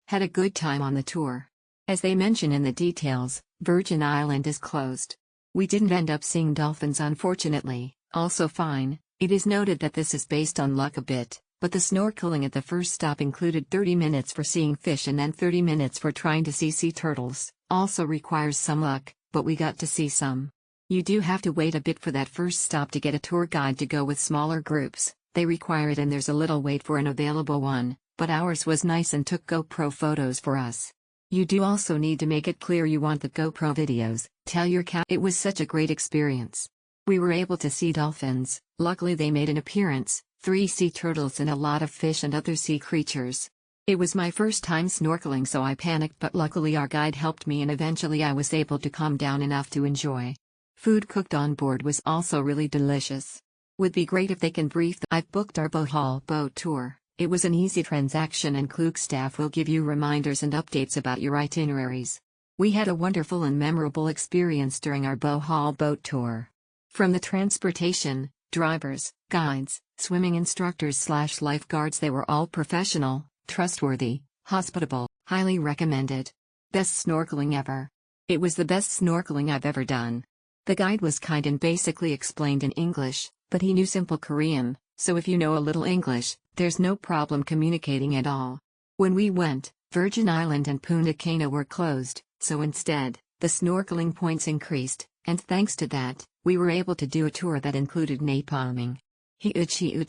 Had a good time on the tour. As they mention in the details, Virgin Island is closed. We didn't end up seeing dolphins unfortunately, also fine. It is noted that this is based on luck a bit, but the snorkeling at the first stop included 30 minutes for seeing fish and then 30 minutes for trying to see sea turtles, also requires some luck, but we got to see some. You do have to wait a bit for that first stop to get a tour guide to go with smaller groups, they require it and there's a little wait for an available one, but ours was nice and took GoPro photos for us. You do also need to make it clear you want the GoPro videos, tell your It was such a great experience. We were able to see dolphins, luckily they made an appearance, 3 sea turtles and a lot of fish and other sea creatures. It was my first time snorkeling so I panicked but luckily our guide helped me and eventually I was able to calm down enough to enjoy. Food cooked on board was also really delicious. Would be great if they can brief I've booked our Bohol boat tour. It was an easy transaction and Klug staff will give you reminders and updates about your itineraries. We had a wonderful and memorable experience during our Bohol boat tour. From the transportation, drivers, guides, swimming instructors/lifeguards they were all professional, trustworthy, hospitable, highly recommended. Best snorkeling ever. It was the best snorkeling I've ever done. The guide was kind and basically explained in English, but he knew simple Korean, so if you know a little English, there's no problem communicating at all. When we went, Virgin Island and Punta Cana were closed, so instead, the snorkeling points increased, and thanks to that, we were able to do a tour that included napalming.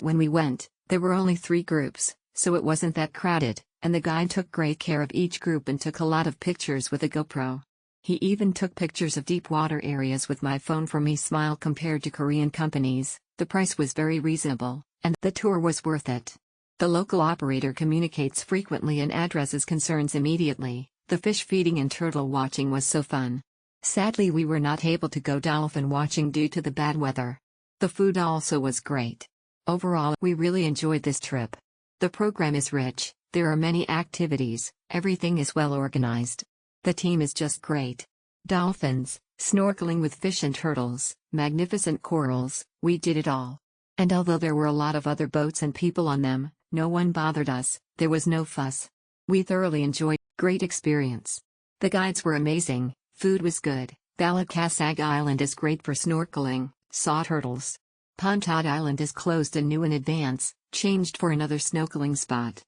When we went, there were only 3 groups, so it wasn't that crowded, and the guide took great care of each group and took a lot of pictures with a GoPro. He even took pictures of deep water areas with my phone for me. Smile. Compared to Korean companies, the price was very reasonable, and the tour was worth it. The local operator communicates frequently and addresses concerns immediately. The fish feeding and turtle watching was so fun. Sadly we were not able to go dolphin watching due to the bad weather. The food also was great. Overall, we really enjoyed this trip. The program is rich, there are many activities, everything is well organized. The team is just great. Dolphins, snorkeling with fish and turtles, magnificent corals, we did it all. And although there were a lot of other boats and people on them, no one bothered us, there was no fuss. We thoroughly enjoyed, great experience. The guides were amazing, food was good. Balicasag Island is great for snorkeling, saw turtles. Puntad Island is closed and new in advance, changed for another snorkeling spot.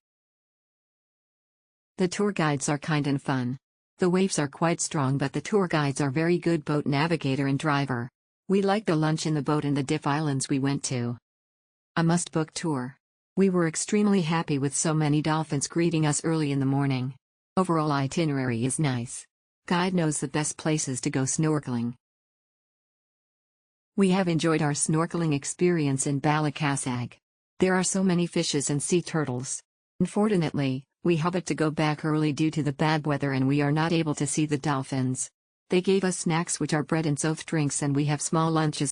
The tour guides are kind and fun. The waves are quite strong but the tour guides are very good boat navigator and driver. We liked the lunch in the boat and the diff islands we went to. A must-book tour. We were extremely happy with so many dolphins greeting us early in the morning. Overall itinerary is nice. Guide knows the best places to go snorkeling. We have enjoyed our snorkeling experience in Balicasag. There are so many fishes and sea turtles. Unfortunately, we had to go back early due to the bad weather and we are not able to see the dolphins. They gave us snacks which are bread and soft drinks and we have small lunches.